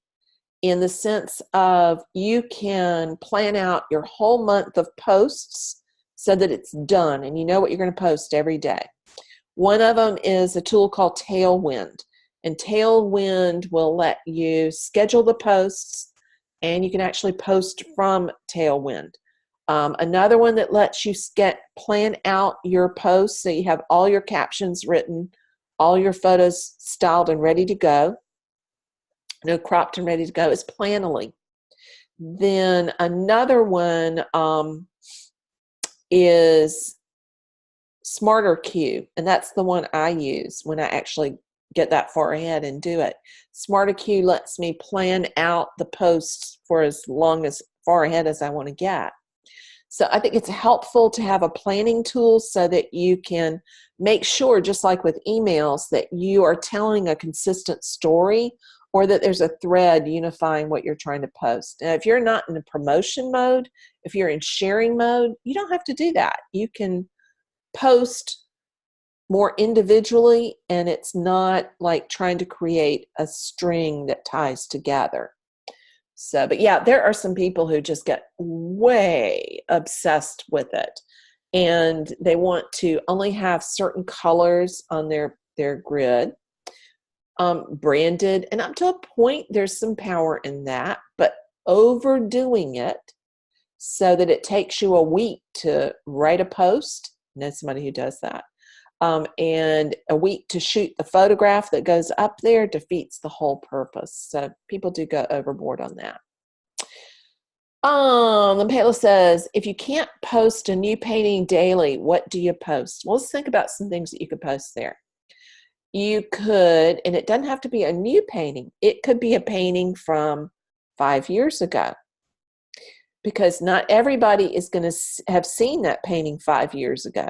in the sense of you can plan out your whole month of posts so that it's done and you know what you're going to post every day. One of them is a tool called Tailwind, and Tailwind will let you schedule the posts, and you can actually post from Tailwind. Another one that lets you plan out your posts so you have all your captions written, all your photos styled and ready to go, cropped and ready to go, is Planoly. Then another one is SmarterQ, and that's the one I use when I actually get that far ahead and do it. SmarterQ lets me plan out the posts for as far ahead as I want to get. So I think it's helpful to have a planning tool so that you can make sure, just like with emails, that you are telling a consistent story, or that there's a thread unifying what you're trying to post. And if you're not in a promotion mode, if you're in sharing mode, you don't have to do that. You can post more individually, and it's not like trying to create a string that ties together. So, but yeah, there are some people who just get way obsessed with it, and they want to only have certain colors on their grid, branded, and up to a point, there's some power in that, but overdoing it so that it takes you a week to write a post. I know somebody who does that. And a week to shoot the photograph that goes up there defeats the whole purpose. So people do go overboard on that. Payla says, if you can't post a new painting daily, what do you post? Well, let's think about some things that you could post there. You could, and it doesn't have to be a new painting. It could be a painting from 5 years ago. because not everybody is going to have seen that painting 5 years ago.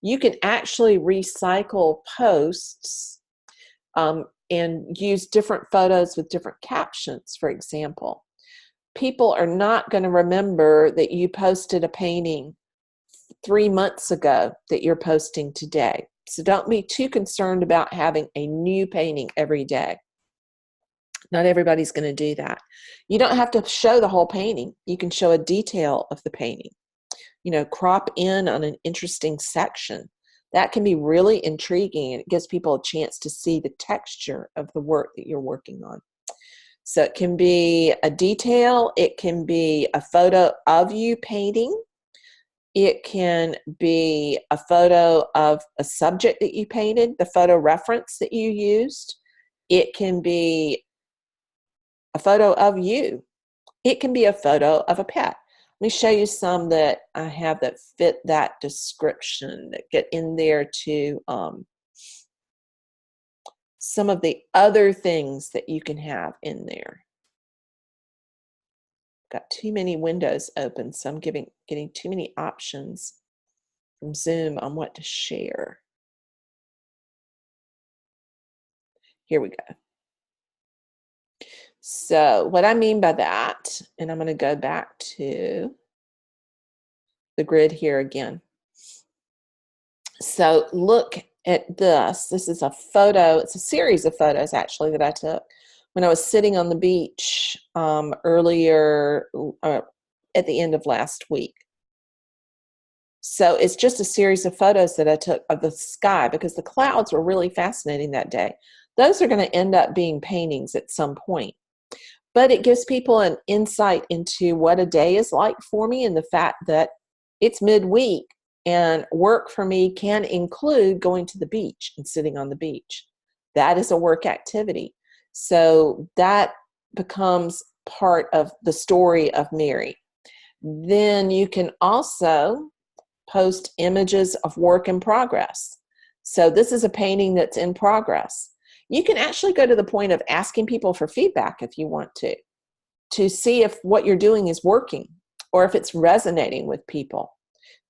You can actually recycle posts and use different photos with different captions, for example. People are not going to remember that you posted a painting 3 months ago that you're posting today. So don't be too concerned about having a new painting every day. Not everybody's going to do that. You don't have to show the whole painting. You can show a detail of the painting. You know, crop in on an interesting section. That can be really intriguing, and it gives people a chance to see the texture of the work that you're working on. So it can be a detail. It can be a photo of you painting. It can be a photo of a subject that you painted, the photo reference that you used. It can be a photo of you. It can be a photo of a pet. Let me show you some that I have that fit that description, that get in there to some of the other things that you can have in there. Got too many windows open, so I'm getting too many options from Zoom on what to share. Here we go. So what I mean by that, and I'm going to go back to the grid here again. So look at this. This is a photo. It's a series of photos actually that I took when I was sitting on the beach earlier at the end of last week. So it's just a series of photos that I took of the sky because the clouds were really fascinating that day. Those are going to end up being paintings at some point. But it gives people an insight into what a day is like for me, and the fact that it's midweek and work for me can include going to the beach and sitting on the beach. That is a work activity. So that becomes part of the story of Mary. Then you can also post images of work in progress. So this is a painting that's in progress. You can actually go to the point of asking people for feedback if you want to see if what you're doing is working or if it's resonating with people.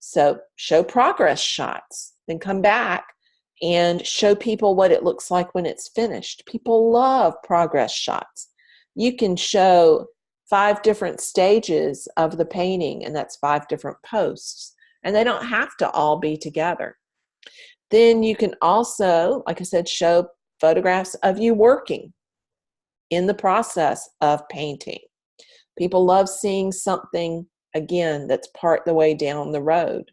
So show progress shots, then come back and show people what it looks like when it's finished. People love progress shots. You can show 5 different stages of the painting, and that's 5 different posts, and they don't have to all be together. Then you can also, like I said, show photographs of you working in the process of painting. People love seeing something, again, that's part the way down the road.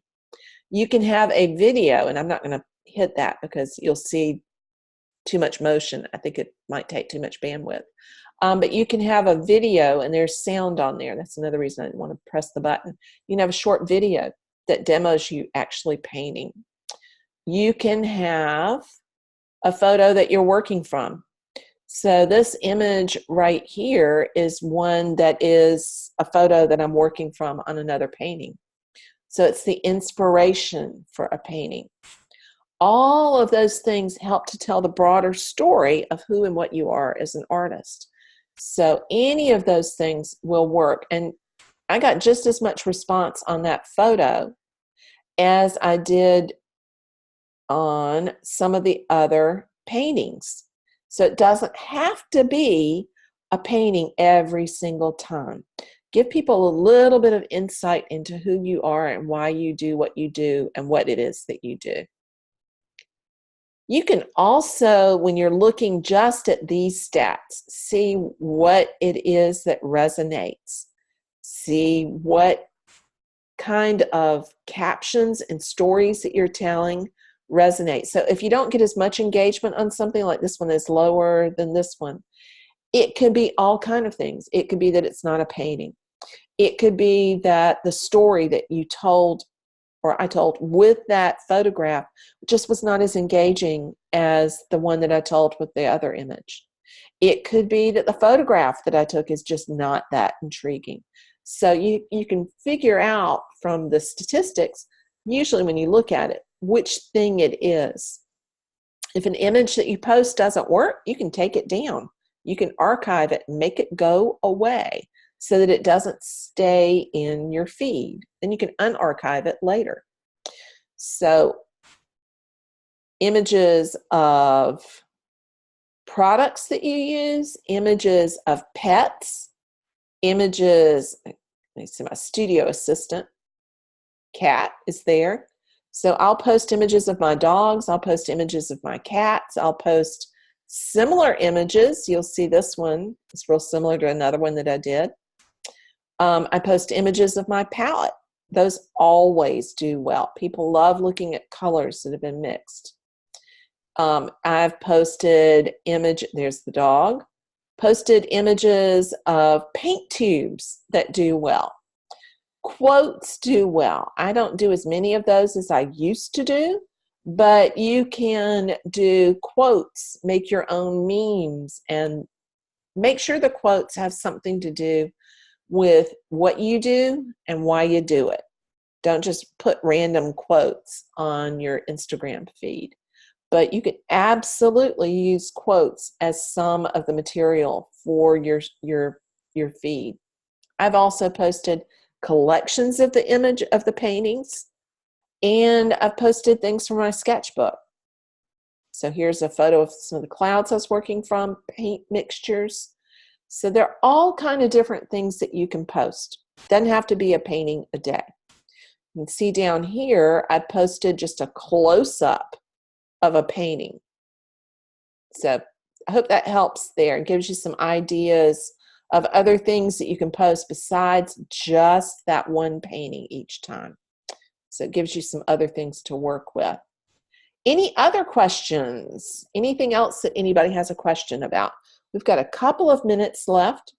You can have a video, and I'm not going to hit that because you'll see too much motion. I think it might take too much bandwidth. But you can have a video, and there's sound on there. That's another reason I didn't want to press the button. You can have a short video that demos you actually painting. You can have a photo that you're working from. So this image right here is one that is a photo that I'm working from on another painting. So it's the inspiration for a painting. All of those things help to tell the broader story of who and what you are as an artist. So any of those things will work. And I got just as much response on that photo as I did on some of the other paintings. So it doesn't have to be a painting every single time. Give people a little bit of insight into who you are and why you do what you do and what it is that you do. You can also, when you're looking just at these stats, see what it is that resonates. See what kind of captions and stories that you're telling resonate. So if you don't get as much engagement on something, like this one is lower than this one, it could be all kind of things. It could be that it's not a painting. It could be that the story that you told, or I told, with that photograph just was not as engaging as the one that I told with the other image. It could be that the photograph that I took is just not that intriguing. So you can figure out from the statistics, usually when you look at it, which thing it is. If an image that you post doesn't work, you can take it down. You can archive it and make it go away. so that it doesn't stay in your feed. Then you can unarchive it later. So images of products that you use, images of pets, images, let me see, my studio assistant cat is there. So I'll post images of my dogs, I'll post images of my cats, I'll post similar images. You'll see this one, it's real similar to another one that I did. I post images of my palette. Those always do well. People love looking at colors that have been mixed. I've posted there's the dog, posted images of paint tubes that do well. Quotes do well. I don't do as many of those as I used to do, but you can do quotes, make your own memes, and make sure the quotes have something to do with what you do and why you do it. Don't just put random quotes on your Instagram feed. But you could absolutely use quotes as some of the material for your feed. I've also posted collections of the image of the paintings, and I've posted things from my sketchbook. So here's a photo of some of the clouds I was working from, paint mixtures. So there are all kind of different things that you can post. Doesn't have to be a painting a day. You can see down here, I posted just a close-up of a painting. So I hope that helps there. It gives you some ideas of other things that you can post besides just that one painting each time. So it gives you some other things to work with. Any other questions? Anything else that anybody has a question about? We've got a couple of minutes left,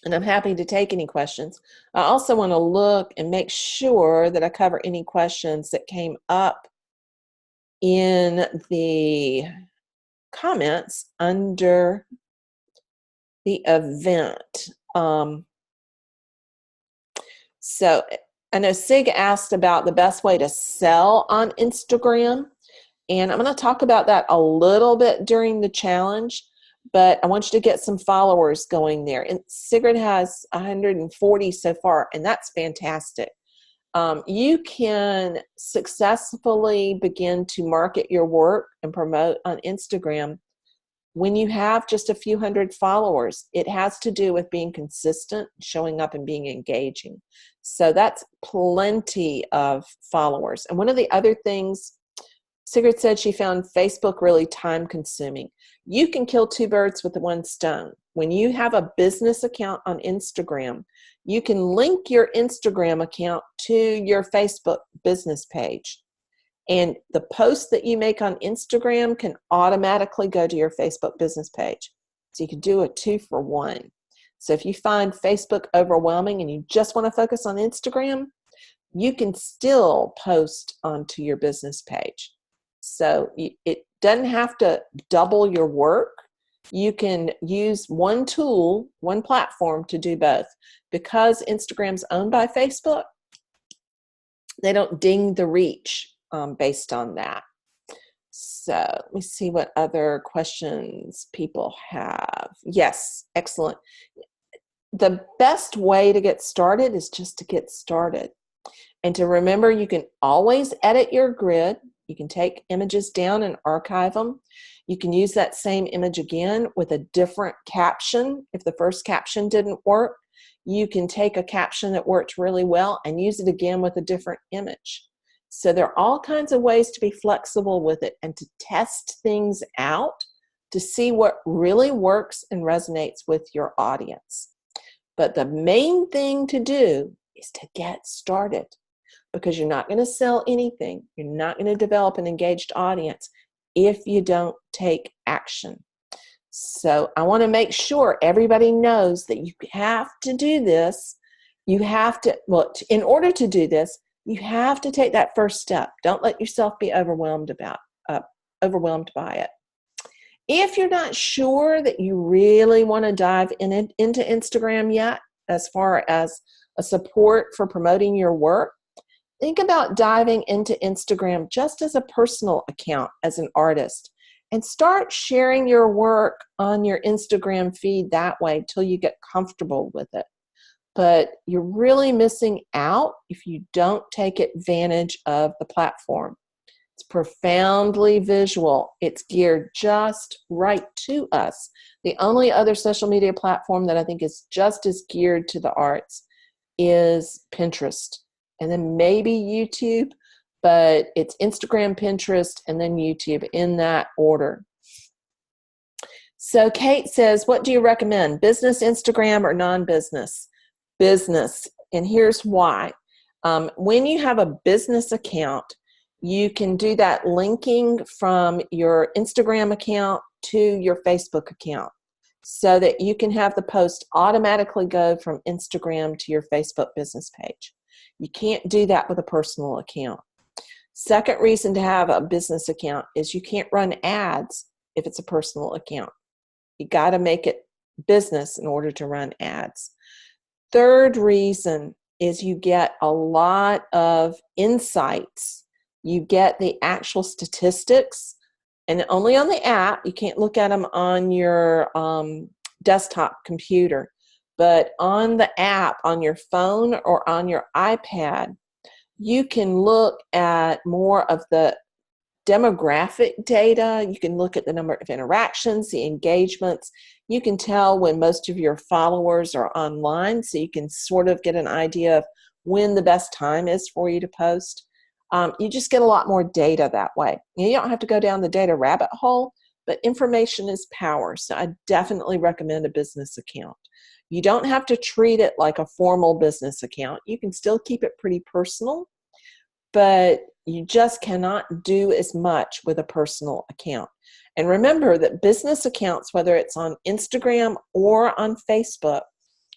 and I'm happy to take any questions. I also want to look and make sure that I cover any questions that came up in the comments under the event. So I know Sig asked about the best way to sell on Instagram, and I'm going to talk about that a little bit during the challenge, but I want you to get some followers going there. And Sigrid has 140 so far, and that's fantastic. You can successfully begin to market your work and promote on Instagram when you have just a few hundred followers. It has to do with being consistent, showing up, and being engaging. So that's plenty of followers. And one of the other things, Sigrid said she found Facebook really time consuming. You can kill two birds with one stone. When you have a business account on Instagram, you can link your Instagram account to your Facebook business page. And the posts that you make on Instagram can automatically go to your Facebook business page. So you can do a 2-for-1. So if you find Facebook overwhelming and you just want to focus on Instagram, you can still post onto your business page. So it doesn't have to double your work. You can use one tool, one platform to do both. Because Instagram's owned by Facebook, they don't ding the reach based on that. So let me see what other questions people have. Yes, excellent. The best way to get started is just to get started. And to remember, you can always edit your grid. You can take images down and archive them. You can use that same image again with a different caption. If the first caption didn't work, you can take a caption that worked really well and use it again with a different image. So there are all kinds of ways to be flexible with it and to test things out to see what really works and resonates with your audience. But the main thing to do is to get started, because you're not going to sell anything. You're not going to develop an engaged audience if you don't take action. So I want to make sure everybody knows that you have to do this. You have to, well, in order to do this, you have to take that first step. Don't let yourself be overwhelmed by it. If you're not sure that you really want to dive into Instagram yet, as far as a support for promoting your work, think about diving into Instagram just as a personal account as an artist, and start sharing your work on your Instagram feed that way till you get comfortable with it. but you're really missing out if you don't take advantage of the platform. It's profoundly visual. It's geared just right to us. The only other social media platform that I think is just as geared to the arts is Pinterest, and then maybe YouTube, but it's Instagram, Pinterest, and then YouTube in that order. So Kate says, what do you recommend? Business Instagram or non-business? Business. And here's why. When you have a business account, you can do that linking from your Instagram account to your Facebook account so that you can have the post automatically go from Instagram to your Facebook business page. You can't do that with a personal account. Second reason to have a business account is you can't run ads if it's a personal account. You got to make it business in order to run ads. Third reason is you get a lot of insights. You get the actual statistics, and only on the app. You can't look at them on your desktop computer, but on the app, on your phone or on your iPad, you can look at more of the demographic data. You can look at the number of interactions, the engagements. You can tell when most of your followers are online, so you can sort of get an idea of when the best time is for you to post. You just get a lot more data that way. You don't have to go down the data rabbit hole, but information is power. So I definitely recommend a business account. You don't have to treat it like a formal business account. You can still keep it pretty personal, but you just cannot do as much with a personal account. And remember that business accounts, whether it's on Instagram or on Facebook,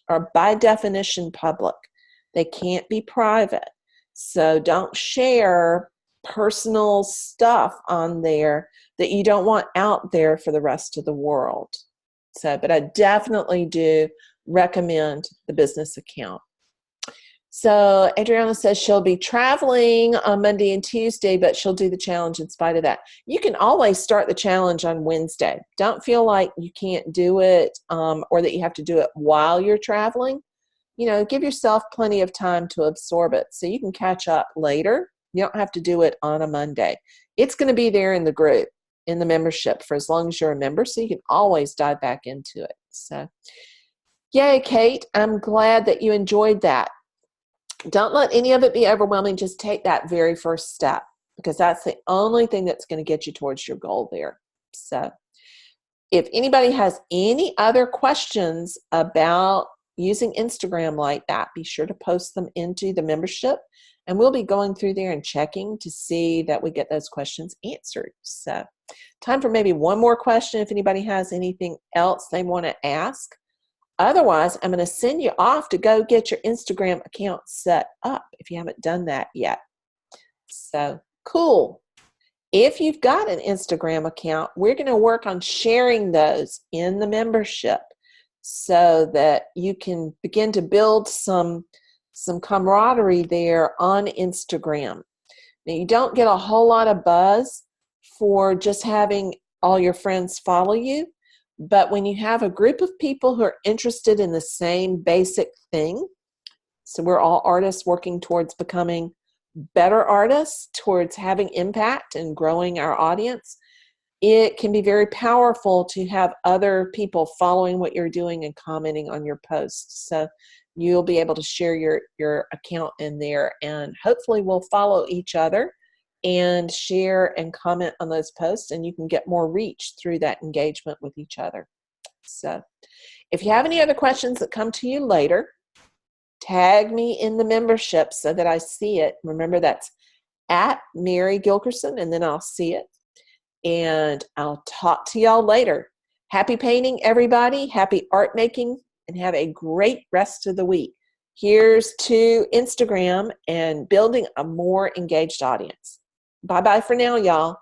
are by definition public. They can't be private. So don't share personal stuff on there that you don't want out there for the rest of the world. So, but I definitely do recommend the business account. So Adriana says she'll be traveling on Monday and Tuesday, but she'll do the challenge in spite of that. You can always start the challenge on Wednesday. Don't feel like you can't do it or that you have to do it while you're traveling. You know, give yourself plenty of time to absorb it so you can catch up later. You don't have to do it on a Monday. It's going to be there in the group, in the membership for as long as you're a member, so you can always dive back into it. So, yay, Kate. I'm glad that you enjoyed that. Don't let any of it be overwhelming. Just take that very first step, because that's the only thing that's going to get you towards your goal there. So if anybody has any other questions about using Instagram like that, be sure to post them into the membership, and we'll be going through there and checking to see that we get those questions answered. So time for maybe one more question if anybody has anything else they want to ask. Otherwise, I'm going to send you off to go get your Instagram account set up if you haven't done that yet. So cool. If you've got an Instagram account, we're going to work on sharing those in the membership so that you can begin to build some camaraderie there on Instagram. Now, you don't get a whole lot of buzz for just having all your friends follow you. But when you have a group of people who are interested in the same basic thing, so we're all artists working towards becoming better artists, towards having impact and growing our audience, it can be very powerful to have other people following what you're doing and commenting on your posts. So you'll be able to share your account in there, and hopefully we'll follow each other and share and comment on those posts, and you can get more reach through that engagement with each other. So if you have any other questions that come to you later, tag me in the membership so that I see it. Remember, that's at Mary Gilkerson, and then I'll see it. And I'll talk to y'all later. Happy painting, everybody. Happy art making, and have a great rest of the week. Here's to Instagram and building a more engaged audience. Bye-bye for now, y'all.